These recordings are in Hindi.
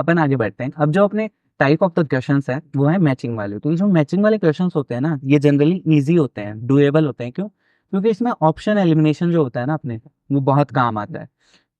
अपन आगे बढ़ते हैं। अब जो अपने टाइप ऑफ द क्वेश्चंस है वो है मैचिंग वाले। तो ये जो मैचिंग वाले क्वेश्चंस होते हैं ना, ये जनरली इजी होते हैं, डुएबल होते हैं। क्यों? क्योंकि इसमें ऑप्शन एलिमिनेशन जो होता है ना अपने, वो बहुत काम आता है।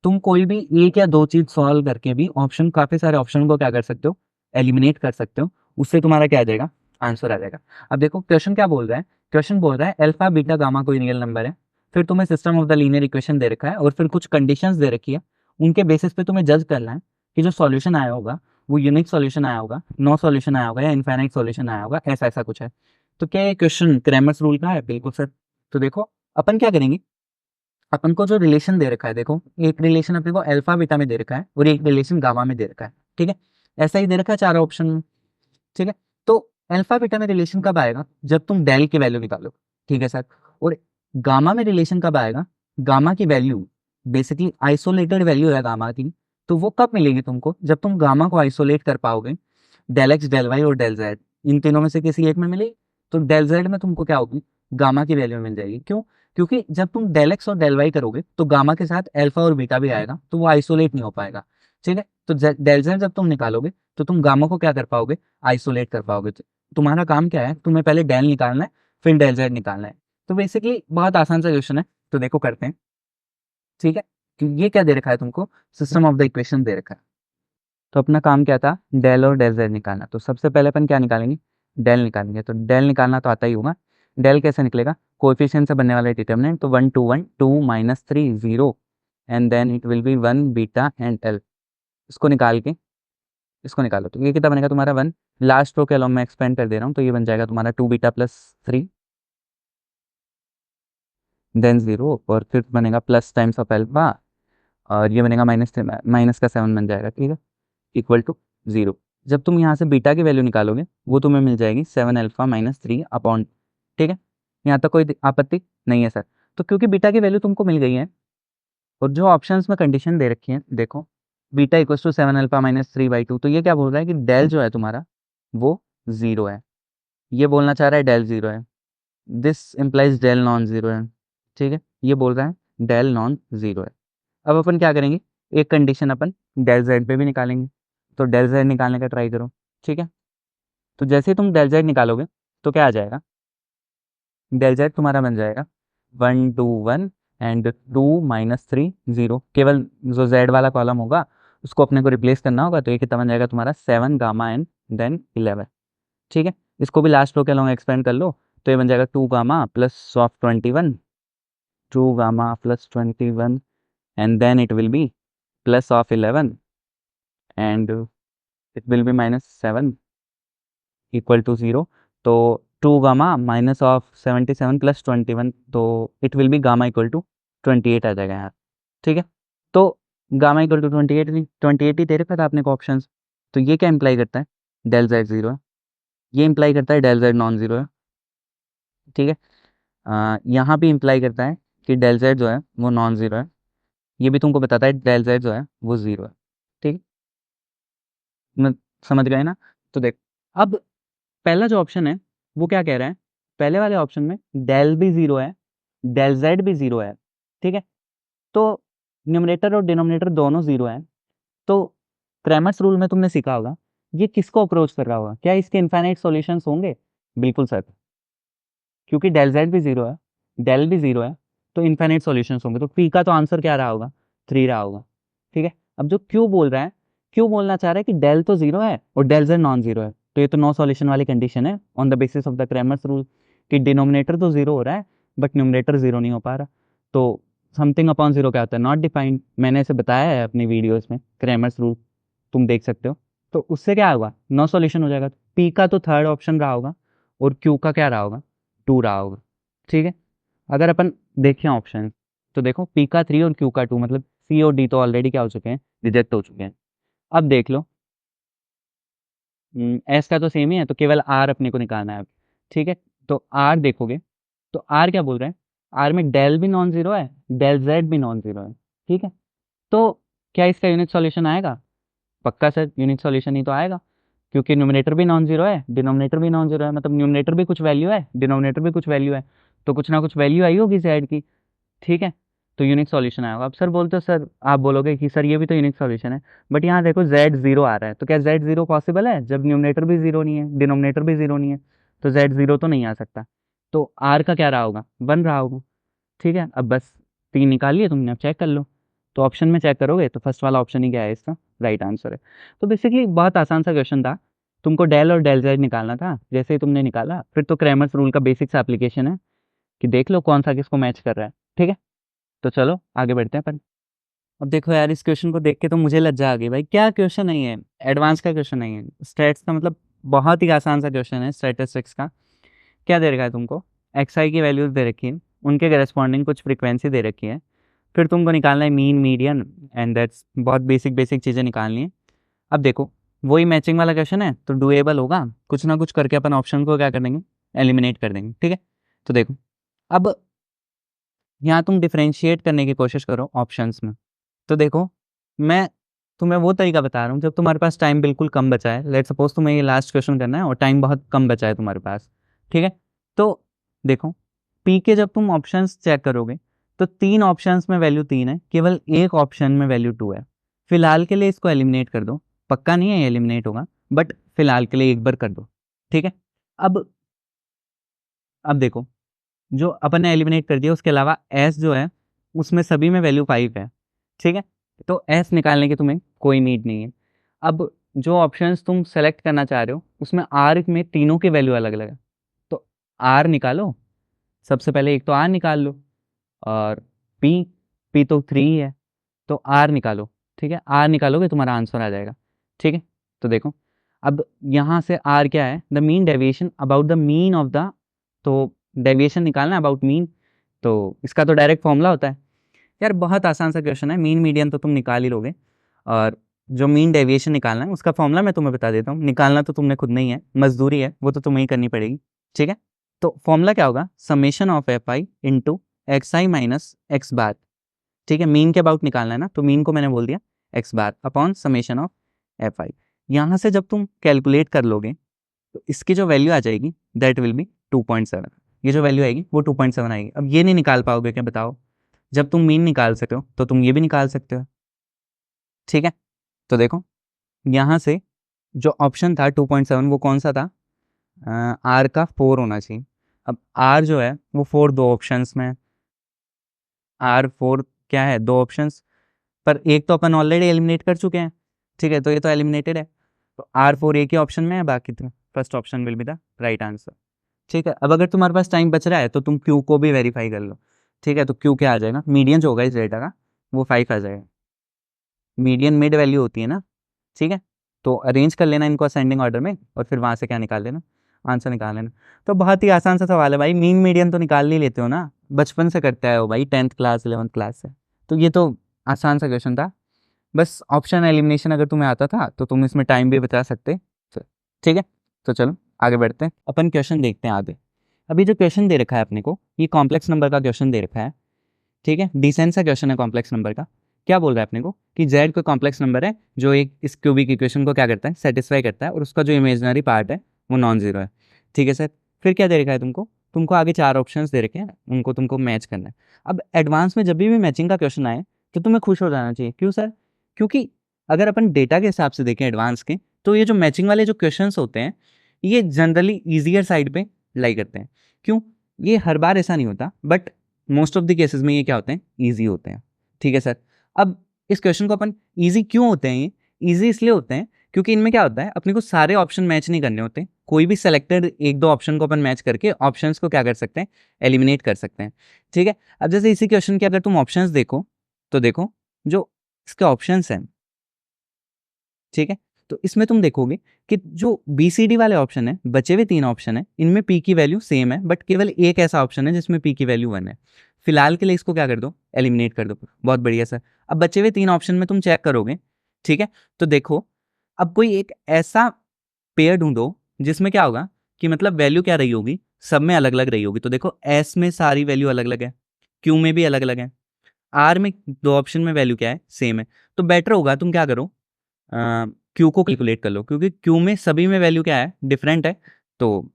तुम कोई भी एक या दो चीज सॉल्व करके भी ऑप्शन, काफी सारे ऑप्शन को क्या कर सकते हो, एलिमिनेट कर सकते हो। उससे तुम्हारा क्या आ जाएगा, आंसर आ जाएगा। अब देखो क्वेश्चन क्या बोल रहा है। क्वेश्चन बोल रहा है अल्फा बीटा गामा कोई रियल नंबर है, फिर तुम्हें system of the linear equation दे रखा है और फिर कुछ कंडीशंस दे रखी है। उनके बेसिस पे तुम्हें जज करना है कि जो सॉल्यूशन आया होगा वो यूनिक सॉल्यूशन आया होगा, नो सॉल्यूशन आया होगा, या इनफाइनाइट सॉल्यूशन आया होगा, ऐसा ऐसा कुछ है। तो क्या ये क्वेश्चन क्रैमर्स रूल का है? बिल्कुल सर। तो देखो अपन क्या करेंगे, अपन को जो रिलेशन दे रखा है, देखो एक रिलेशन अपने को अल्फा बीटा में दे रखा है और एक रिलेशन गामा में दे रखा है। ठीक है, ऐसा ही दे रखा है चारों ऑप्शन में। ठीक है, तो अल्फा बीटा में रिलेशन कब आएगा, जब तुम डेल की वैल्यू निकालो। ठीक है सर। और गामा में रिलेशन कब आएगा, गामा की वैल्यू बेसिकली आइसोलेटेड वैल्यू है गामा की। तो वो कब मिलेगी तुमको, जब तुम गामा को आइसोलेट कर पाओगे। डेल एक्स, डेल वाई और डेल जेड, इन तीनों में से किसी एक में मिलेगी। तो डेल जेड में तुमको क्या होगी, गामा की वैल्यू मिल जाएगी। क्यों? क्योंकि जब तुम डेल एक्स और डेल वाई करोगे तो गामा के साथ अल्फा और बीटा भी आएगा, तो वो आइसोलेट नहीं हो पाएगा। ठीक है, तो डेल जेड जब तुम निकालोगे तो तुम गामा को क्या कर पाओगे, आइसोलेट कर पाओगे। तो तुम्हारा काम क्या है, तुम्हें पहले डेल निकालना है, फिर डेल जेड निकालना है। तो बेसिकली बहुत आसान सा क्वेश्चन है। तो देखो करते हैं। ठीक है, कि ये क्या दे रखा है तुमको, सिस्टम ऑफ द इक्वेशन दे रखा है। तो अपना काम क्या था, डेल और डेल जेड निकालना। तो सबसे पहले अपन क्या निकालेंगे, डेल निकालेंगे। तो डेल निकालना तो आता ही होगा। डेल कैसे निकलेगा, कोएफिशिएंट से बनने वाला डिटरमिनेंट। तो 1 2 1 2 minus 3 0 and then it will be 1 beta and L. इसको निकाल के इसको निकालो तो ये कितना बनेगा तुम्हारा 1। लास्ट रो के अलॉन्ग में एक्सपेंड कर दे रहा हूँ, तो ये बन जाएगा तुम्हारा 2 बीटा प्लस 3 देन 0, और फिर बनेगा प्लस टाइम्स ऑफ एल्फा, और ये बनेगा माइनस, माइनस का 7 बन जाएगा। ठीक है, इक्वल टू 0। जब तुम यहाँ से बीटा की वैल्यू निकालोगे वो तुम्हें मिल जाएगी 7 अल्फा माइनस 3 अपॉन। ठीक है, यहाँ तक कोई आपत्ति नहीं है सर। तो क्योंकि बीटा की वैल्यू तुमको मिल गई है और जो ऑप्शंस में कंडीशन दे रखी है, देखो beta equal to 7 alpha minus 3/2, तो ये क्या बोल रहा है कि डेल जो है तुम्हारा वो 0 है। ये बोलना चाह रहा है डेल 0 है, दिस इम्प्लाइज डेल नॉन 0 है। ठीक है, ये बोल रहा है डेल नॉन 0 है। अब अपन क्या करेंगे, एक कंडीशन अपन डेल जेड पे भी निकालेंगे। तो डेल जेड निकालने का ट्राई करो। ठीक है, तो जैसे ही तुम डेल जेड निकालोगे तो क्या आ जाएगा, डेल जेड तुम्हारा बन जाएगा 1 2 1 एंड 2 माइनस 3 0। केवल जो जेड वाला कॉलम होगा उसको अपने को रिप्लेस करना होगा। तो ये कितना बन जाएगा तुम्हारा 7 गामा एन देन 11। ठीक है, इसको भी लास्ट रो के अलॉन्ग एक्सपेंड कर लो। तो ये बन जाएगा 2 gamma plus of 21, 2 gamma plus 21 and then it will be plus of 11 and it will be minus 7 equal to 0। तो 2 गामा माइनस ऑफ 77 प्लस 21, तो it will be gamma equal to 28 आ जाएगा यहाँ। ठीक है, तो गामा इक्वल टू 28, 28 ही दे रखा था आपने को ऑप्शन। तो ये क्या इंप्लाई करता है, डेल जेड 0 है। ये इंप्लाई करता है डेल जेड नॉन 0 है। ठीक है, यहाँ भी इंप्लाई करता है कि डेल जेड जो है वो नॉन 0 है। ये भी तुमको बताता है डेल जेड जो है वो 0 है। ठीक है, मैं समझ गए ना। तो देख, अब पहला जो ऑप्शन है वो क्या कह रहा है, पहले वाले ऑप्शन में डेल भी 0 है, डेल जेड भी 0 है। ठीक है, तो न्यूमरेटर और डिनोमिनेटर दोनों 0 है। तो क्रैमर्स रूल में तुमने सीखा होगा, ये किसको अप्रोच कर रहा होगा, क्या इसके इनफाइनाइट सॉल्यूशंस होंगे? बिल्कुल सर, क्योंकि डेल जेड भी 0 है, डेल भी 0 है, तो इनफाइनाइट सॉल्यूशंस होंगे। तो पी का तो आंसर क्या रहा होगा, 3 रहा होगा। ठीक है, अब जो क्यू बोल रहा है, क्यू बोलना चाह रहा है कि डेल तो 0 है और डेल जेड नॉन 0 है। तो ये तो नो सॉल्यूशन वाली कंडीशन है on the basis of the Cramer's rule, कि डिनोमिनेटर तो 0 हो रहा है बट न्यूमरेटर 0 नहीं हो पा रहा। तो समथिंग अपॉन 0 क्या होता है, नॉट डिफाइंड। मैंने इसे बताया है अपनी वीडियोस में, क्रैमर्स रूल तुम देख सकते हो। तो उससे क्या होगा, नो सॉल्यूशन हो जाएगा। पी का तो थर्ड ऑप्शन रहा होगा और क्यू का क्या रहा होगा, 2 रहा होगा। ठीक है, अगर अपन देखें ऑप्शन, तो देखो पी का 3 और क्यू का 2, मतलब सी और डी तो ऑलरेडी क्या हो चुके हैं, रिजेक्ट हो चुके हैं। अब देख लो, एस का तो सेम ही है, तो केवल आर अपने को निकालना है अब। ठीक है, तो आर देखोगे तो आर क्या बोल रहे हैं, आर में डेल भी नॉन जीरो है, डेल जेड भी नॉन जीरो है। ठीक है, तो क्या इसका यूनिट सॉल्यूशन आएगा? पक्का सर, यूनिट सॉल्यूशन ही तो आएगा, क्योंकि न्यूमरेटर भी नॉन जीरो है, डिनोमिनेटर भी नॉन जीरो है। मतलब न्यूमरेटर भी कुछ वैल्यू है, डिनोमिनेटर भी कुछ वैल्यू है, तो कुछ ना कुछ वैल्यू आई होगी जेड की। ठीक है, तो यूनिक सॉल्यूशन आएगा। अब सर बोलते हो सर, आप बोलोगे कि सर ये भी तो यूनिक सॉल्यूशन है, बट यहाँ देखो z 0 आ रहा है, तो क्या z 0 पॉसिबल है जब न्यूमरेटर भी 0 नहीं है, डिनोमिनेटर भी 0 नहीं है, तो z 0 तो नहीं आ सकता। तो r का क्या रहा होगा, 1 रहा होगा। ठीक है, अब बस 3 निकाल लिए तुमने, अब चेक कर लो। तो ऑप्शन में चेक करोगे तो फर्स्ट वाला ऑप्शन ही क्या है, इसका राइट आंसर है। तो बेसिकली बहुत आसान सा क्वेश्चन था, तुमको डेल और डेल जेड निकालना था। जैसे ही तुमने निकाला, फिर तो क्रैमर्स रूल का बेसिक सा एप्लीकेशन है कि देख लो कौन सा किसको मैच कर रहा है। ठीक है, तो चलो आगे बढ़ते हैं अपन। अब देखो यार, इस क्वेश्चन को देख के तो मुझे लज्जा आ गई भाई। क्या क्वेश्चन नहीं है, एडवांस का क्वेश्चन नहीं है, स्टैट्स का मतलब बहुत ही आसान सा क्वेश्चन है स्टैटिस्टिक्स का। क्या दे रखा है तुमको, एक्स आई की वैल्यूज दे रखी है, उनके करस्पॉन्डिंग कुछ फ्रीक्वेंसी दे रखी है, फिर तुमको निकालना है मीन मीडियन एंड दैट्स बहुत बेसिक बेसिक चीज़ें निकालनी है। अब देखो, वही मैचिंग वाला क्वेश्चन है तो डुएबल होगा, कुछ ना कुछ करके अपन ऑप्शन को क्या कर देंगे, एलिमिनेट कर देंगे। ठीक है, तो देखो अब यहाँ तुम डिफ्रेंशिएट करने की कोशिश करो ऑप्शंस में। तो देखो, मैं तुम्हें वो तरीका बता रहा हूँ जब तुम्हारे पास टाइम बिल्कुल कम बचा है। लेट सपोज तुम्हें ये लास्ट क्वेश्चन करना है और टाइम बहुत कम बचा है तुम्हारे पास। ठीक है, तो देखो, पी के जब तुम ऑप्शंस चेक करोगे तो 3 ऑप्शंस में वैल्यू 3 है, केवल एक ऑप्शन में वैल्यू 2 है। फिलहाल के लिए इसको एलिमिनेट कर दो, पक्का नहीं है ये एलिमिनेट होगा, बट फिलहाल के लिए एक बार कर दो। ठीक है, अब अब देखो, जो अपन ने एलिमिनेट कर दिया, उसके अलावा एस जो है उसमें सभी में वैल्यू 5 है। ठीक है, तो एस निकालने की तुम्हें कोई नीड नहीं है। अब जो ऑप्शंस तुम सेलेक्ट करना चाह रहे हो उसमें आर में तीनों की वैल्यू अलग अलग है, तो आर निकालो। सबसे पहले एक तो आर निकाल लो, और पी, पी तो 3 ही है, तो आर निकालो। ठीक है, आर निकालोगे तुम्हारा आंसर आ जाएगा। ठीक है, तो देखो, अब यहाँ से आर क्या है, the mean deviation about the mean of the, तो डेविएशन निकालना अबाउट मीन, तो इसका तो डायरेक्ट फॉर्मूला होता है। यार बहुत आसान सा क्वेश्चन है, मीन मीडियन तो तुम निकाल ही लोगे, और जो मीन डेविएशन निकालना है उसका फॉर्मूला मैं तुम्हें बता देता हूँ। निकालना तो तुमने खुद नहीं है, मजदूरी है वो तो तुम्हें ही करनी पड़ेगी। ठीक है, तो फॉर्मूला क्या होगा, summation of F I into X I minus X bar. ठीक है, मीन के अबाउट निकालना है ना, तो मीन को मैंने बोल दिया x bar upon summation of F आई। यहाँ से जब तुम कैलकुलेट कर लोगे तो इसकी जो वैल्यू आ जाएगी दैट विल बी 2.7। ये जो वैल्यू आएगी वो 2.7 आएगी। अब ये नहीं निकाल पाओगे क्या बताओ, जब तुम मीन निकाल सकते हो तो तुम ये भी निकाल सकते हो। ठीक है, तो देखो, यहाँ से जो ऑप्शन था 2.7 वो कौन सा था, आर का 4 होना चाहिए। अब आर जो है वो 4 दो ऑप्शंस में, आर 4 क्या है, दो ऑप्शंस, पर एक तो अपन ऑलरेडी एलिमिनेट कर चुके हैं। ठीक है, तो ये तो एलिमिनेटेड है, तो आर 4 एक ही ऑप्शन में है, बाकी तो first option will be the right answer. ठीक है, अब अगर तुम्हारे पास टाइम बच रहा है तो तुम क्यू को भी वेरीफाई कर लो। ठीक है, तो क्यू क्या आ जाएगा, मीडियन जो होगा इस डेटा का वो 5 आ जाएगा। मीडियन मिड वैल्यू होती है ना। ठीक है, तो अरेंज कर लेना इनको असेंडिंग ऑर्डर में, और फिर वहाँ से क्या निकाल लेना, आंसर निकाल लेना। तो बहुत ही आसान सा सवाल है भाई, मीन मीडियन तो निकाल ही लेते हो ना, बचपन से करते आए हो भाई, 10th क्लास 11th क्लास से। तो ये तो आसान सा क्वेश्चन था, बस ऑप्शन एलिमिनेशन अगर तुम्हें आता था तो तुम इसमें टाइम भी बचा सकते। ठीक है, तो चलो आगे बढ़ते हैं, अपन क्वेश्चन देखते हैं आगे। अभी जो क्वेश्चन दे रखा है अपने को, ये कॉम्प्लेक्स नंबर का क्वेश्चन दे रखा है। ठीक है, डिसेंट सा क्वेश्चन है कॉम्प्लेक्स नंबर का। क्या बोल रहा है अपने को कि z कोई कॉम्प्लेक्स नंबर है जो एक इस क्यूबिक इक्वेशन को क्या करता है, सेटिस्फाई करता है, और उसका जो इमेजिनरी पार्ट है वो नॉन जीरो है। ठीक है सर, फिर क्या दे रखा है तुमको, तुमको आगे 4 ऑप्शंस दे रखे हैं, उनको तुमको मैच करना है। अब एडवांस में जब भी मैचिंग का क्वेश्चन आए तो तुम्हें खुश हो जाना चाहिए। क्यों सर, क्योंकि अगर अपन डेटा के हिसाब से देखें एडवांस के, तो ये जो मैचिंग वाले जो क्वेश्चंस होते हैं ये जनरली ईजियर साइड पे लाई करते हैं। क्यों, ये हर बार ऐसा नहीं होता, but most of the cases में ये क्या होते हैं, ईजी होते हैं। ठीक है सर, अब इस क्वेश्चन को अपन, ईजी क्यों होते हैं ये, ईजी इसलिए होते हैं क्योंकि इनमें क्या होता है, अपने को सारे ऑप्शन मैच नहीं करने होते, कोई भी सेलेक्टेड एक दो ऑप्शन को अपन मैच करके ऑप्शंस को क्या कर सकते हैं, एलिमिनेट कर सकते हैं। ठीक है, अब जैसे इसी क्वेश्चन के अगर तुम ऑप्शंस देखो तो देखो जो इसके ऑप्शंस हैं, ठीक है, तो इसमें तुम देखोगे कि जो बी सी डी वाले ऑप्शन है, बचे हुए 3 ऑप्शन है, इनमें पी की वैल्यू सेम है, बट केवल एक ऐसा ऑप्शन है जिसमें पी की वैल्यू 1 है। फिलहाल के लिए इसको क्या कर दो, एलिमिनेट कर दो। बहुत बढ़िया सर, अब बचे हुए 3 ऑप्शन में तुम चेक करोगे। ठीक है, तो देखो, अब कोई एक ऐसा पेयर ढूंढो जिसमें क्या होगा कि मतलब वैल्यू क्या रही होगी, सब में अलग अलग रही होगी। तो देखो, एस में सारी वैल्यू अलग अलग है, क्यू में भी अलग अलग है, आर में 2 ऑप्शन में वैल्यू क्या है, सेम है। तो बेटर होगा तुम क्या करो, क्यू को कैलकुलेट कर लो, क्योंकि क्यू में सभी में वैल्यू क्या है, डिफरेंट है। तो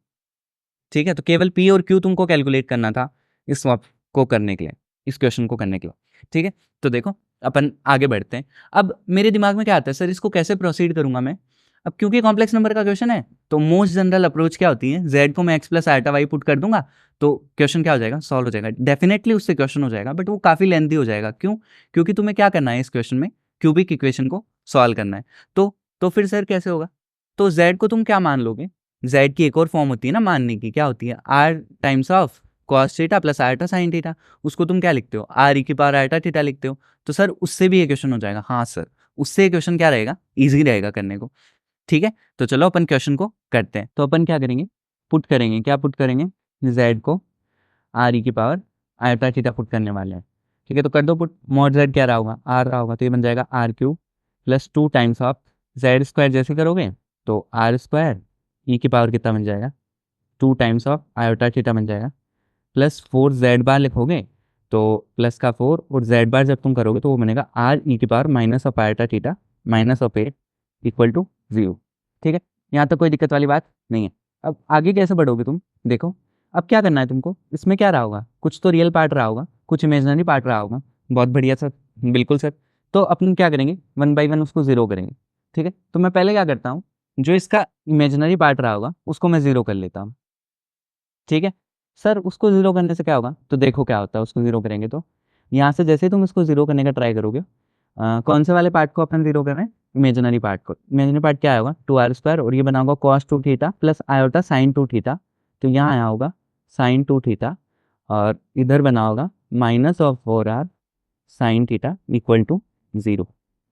ठीक है, तो केवल पी और क्यू तुमको कैलकुलेट करना था इस स्वैप को करने के लिए, इस क्वेश्चन को करने के लिए। ठीक है, तो देखो अपन आगे बढ़ते हैं। अब मेरे दिमाग में क्या आता है, सर इसको कैसे प्रोसीड करूंगा मैं। अब क्योंकि कॉम्प्लेक्स नंबर का क्वेश्चन है, तो मोस्ट जनरल अप्रोच क्या होती है, जेड को मैं X plus iota Y put कर दूंगा, तो क्वेश्चन क्या हो जाएगा, सॉल्व हो जाएगा। डेफिनेटली उससे क्वेश्चन हो जाएगा, बट वो काफी लेंथी हो जाएगा। क्यों? क्योंकि तुम्हें क्या करना है इस क्वेश्चन में, क्यूबिक इक्वेशन को सॉल्व करना है। तो फिर सर कैसे होगा, तो जेड को तुम क्या मान लोगे, जेड की एक और फॉर्म होती है ना मानने की, क्या होती है, R times of cos theta plus iota sine theta. उसको तुम क्या लिखते हो, आर ई की पावर आयटा थीटा लिखते हो। तो सर उससे भी ये क्वेश्चन हो जाएगा। हाँ सर, उससे ये क्वेश्चन क्या रहेगा, इजी रहेगा करने को। ठीक है, तो चलो अपन क्वेश्चन को करते हैं। तो अपन क्या करेंगे, पुट करेंगे, क्या पुट करेंगे, जेड को आर ई की पावर आयटा थीटा पुट करने वाले हैं। ठीक है, तो कर दो पुट। मॉड जेड क्या रहा होगा, आर रहा होगा, तो ये बन जाएगा R Q plus 2 times of Z square जैसे करोगे तो आर स्क्वायर ई की पावर कितना बन जाएगा, 2 टाइम्स ऑफ आयोटा थीटा बन जाएगा, प्लस 4 जेड बार लिखोगे तो प्लस का 4 और जेड बार जब तुम करोगे तो वो बनेगा आर ई की power minus of iota theta minus of 8 equal to 0। ठीक है, यहाँ तक कोई दिक्कत वाली बात नहीं है। अब आगे कैसे बढ़ोगे तुम, देखो अब क्या करना है तुमको, इसमें क्या रहा होगा, कुछ तो रियल पार्ट रहा होगा, कुछ इमेजनरी पार्ट रहा होगा। बहुत बढ़िया सर, बिल्कुल सर। तो अपन क्या करेंगे, 1 बाई 1 उसको जीरो करेंगे। ठीक है, तो मैं पहले क्या करता हूँ, जो इसका इमेजनरी पार्ट रहा होगा उसको मैं जीरो कर लेता हूँ। ठीक है सर, उसको जीरो करने से क्या होगा, तो देखो क्या होता है उसको जीरो करेंगे तो यहाँ से जैसे ही तुम इसको जीरो करने का ट्राई करोगे, कौन से वाले पार्ट को अपन जीरो कर रहे हैं, इमेजिनरी पार्ट को। इमेजिनरी पार्ट क्या होगा, 2r² और ये बना होगा cos 2 theta plus iota sine 2 theta. तो यहाँ आया होगा साइन 2 थीटा और इधर बना होगा minus of 4r sine theta equal to 0।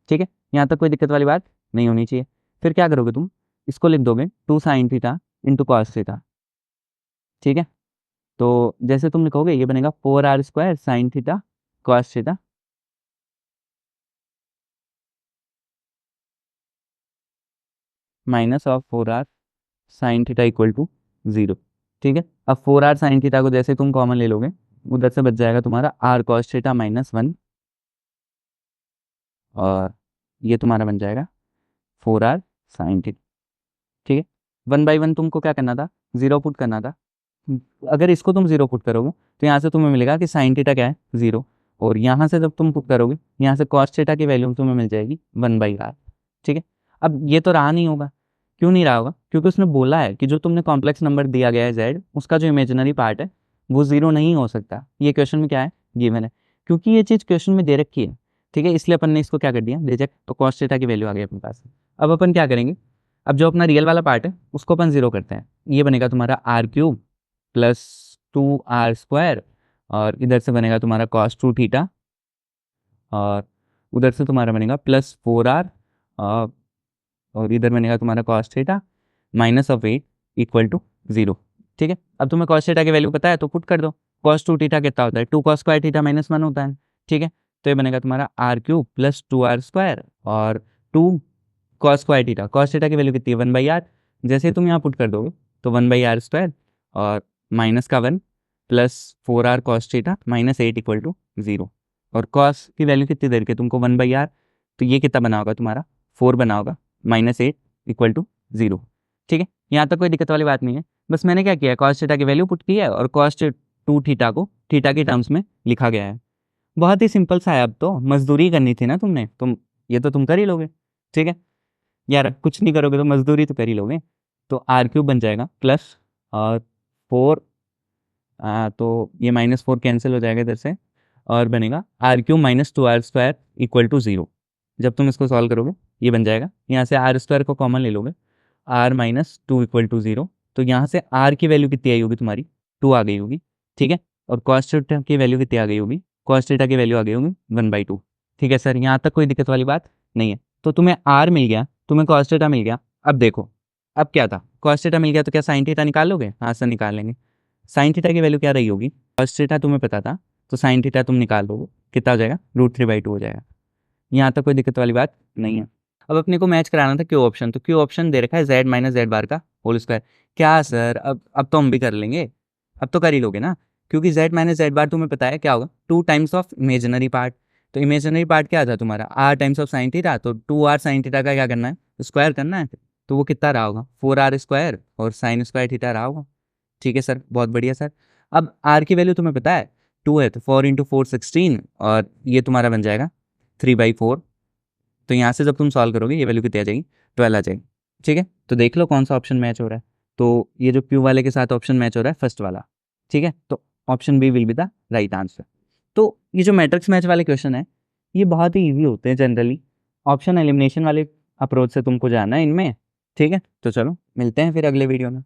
ठीक है, यहाँ तक कोई दिक्कत वाली बात नहीं होनी चाहिए। फिर क्या करोगे तुम, इसको लिख दोगे 2 sine theta into cos theta. ठीक है, तो जैसे तुम लिखोगे ये बनेगा 4r² sine theta cos theta minus of 4r sine theta equal to 0। ठीक है, अब 4r साइन थीटा को जैसे तुम कॉमन ले लोगे, उधर से बच जाएगा तुम्हारा r cos थीटा -1 और ये तुम्हारा बन जाएगा 4r साइन थीटा। ठीक है, 1 बाई 1 तुमको क्या करना था, जीरो पुट करना था। अगर इसको तुम जीरो पुट करोगे तो यहाँ से तुम्हें मिलेगा कि साइन थीटा क्या है, 0। और यहाँ से जब तुम पुट करोगे, यहाँ से कॉस थीटा की वैल्यू तुम्हें मिल जाएगी 1/r। ठीक है, अब ये तो रहा नहीं होगा, क्यों नहीं रहा होगा, क्योंकि उसने बोला है कि जो तुमने कॉम्प्लेक्स नंबर दिया गया है जेड, उसका जो इमेजिनरी पार्ट है वो 0 नहीं हो सकता। ये क्वेश्चन में क्या है, गिवन है, क्योंकि ये चीज़ क्वेश्चन में दे रखी है। ठीक है, इसलिए अपन ने इसको क्या कर दिया, रिजेक्ट। तो कॉस थीटा की वैल्यू आ गई अपने पास। अब अपन क्या करेंगे, अब जो अपना रियल वाला पार्ट है उसको अपन जीरो करते हैं। ये बनेगा तुम्हारा r³ प्लस 2r² और इधर से बनेगा तुम्हारा cos 2 थीटा और उधर से तुम्हारा बनेगा प्लस 4r और इधर बनेगा तुम्हारा cos theta minus of 8 equal to 0। ठीक है, अब तुम्हें cos थीटा की वैल्यू पता है तो पुट कर दो। cos 2 थीटा कितना होता है, 2 cos स्क्वायर थीटा -1 होता है। ठीक है, तो ये बनेगा तुम्हारा r³ प्लस 2r² और 2 cos square theta, cos theta की वैल्यू कितनी है, 1/r। जैसे तुम यहाँ पुट कर दोगे तो 1/r² और माइनस का 1 plus 4r cos theta -8 equal to 0। और cos की वैल्यू कितनी दे रखी है तुमको, 1/r। तो ये कितना बना होगा तुम्हारा, 4 बना होगा -8 इक्वल टू 0। ठीक है, यहाँ तक कोई दिक्कत वाली बात नहीं है। बस मैंने क्या किया, cos थीटा की वैल्यू पुट की है और cos 2 थीटा को थीटा के टर्म्स में लिखा गया है। बहुत ही सिंपल सा है। अब तो मजदूरी करनी थी ना तुमने, तुम ये तो तुम कर ही लोगे। ठीक है यार, कुछ नहीं करोगे तो मजदूरी तो कर ही लोगे। तो r³ बन जाएगा प्लस और 4, तो ये -4 कैंसिल हो जाएगा इधर से और बनेगा r³ minus 2r² equal to 0। जब तुम इसको सॉल्व करोगे ये बन जाएगा, यहाँ से r² को कॉमन ले लोगे, r माइनस 2 इक्वल टू 0। तो यहाँ से r की वैल्यू कितनी आई होगी तुम्हारी, 2 आ गई होगी। ठीक है, और cos थीटा की वैल्यू कितनी आ गई होगी, cos थीटा की वैल्यू आ गई होगी 1/2। ठीक है सर, यहाँ तक कोई दिक्कत वाली बात नहीं है। तो तुम्हें r मिल गया, तुम्हें cos थीटा मिल गया। अब देखो, अब क्या था, cos थीटा मिल गया तो क्या sin थीटा निकाल लोगे, हाँ सर निकाल लेंगे। sin थीटा की वैल्यू क्या रही होगी, cos थीटा तुम्हें पता था तो sin थीटा तुम निकाल लोगे, कितना हो जाएगा, √3/2 हो जाएगा। यहाँ तक कोई दिक्कत वाली बात नहीं है। अब अपने को मैच कराना था क्यू ऑप्शन, तो क्यू ऑप्शन दे रखा है z माइनस जेड बार का होल स्क्वायर। क्या सर, अब तो हम भी कर लेंगे, अब तो कर ही लोगे ना, क्योंकि z माइनस जेड बार तुम्हें पता है क्या होगा, 2 टाइम्स ऑफ इमेजिनरी पार्ट। तो इमेजिनरी पार्ट क्या था तुम्हारा, r times of sine theta, तो 2r साइन थीटा का क्या करना है, स्क्वायर करना है। तो वो कितना रहा होगा, 4r² और साइन स्क्वायर थीटा रहा होगा। ठीक है सर, बहुत बढ़िया सर। अब r की वैल्यू तुम्हें पता है 2 है तो 4 इंटू 4 16 और ये तुम्हारा बन जाएगा 3/4। तो यहाँ से जब तुम सॉल्व करोगे ये वैल्यू कितनी आ जाएगी, 12 आ जाएगी। ठीक है, तो देख लो कौन सा ऑप्शन मैच हो रहा है। तो ये जो Q वाले के साथ ऑप्शन मैच हो रहा है फर्स्ट वाला। ठीक है, तो option B will be the right answer. तो ये जो मैट्रिक्स मैच वाले क्वेश्चन है ये बहुत ही ईजी होते हैं जनरली। ऑप्शन एलिमिनेशन वाले अप्रोच से तुमको जाना है इनमें। ठीक है, तो चलो मिलते हैं फिर अगले वीडियो में।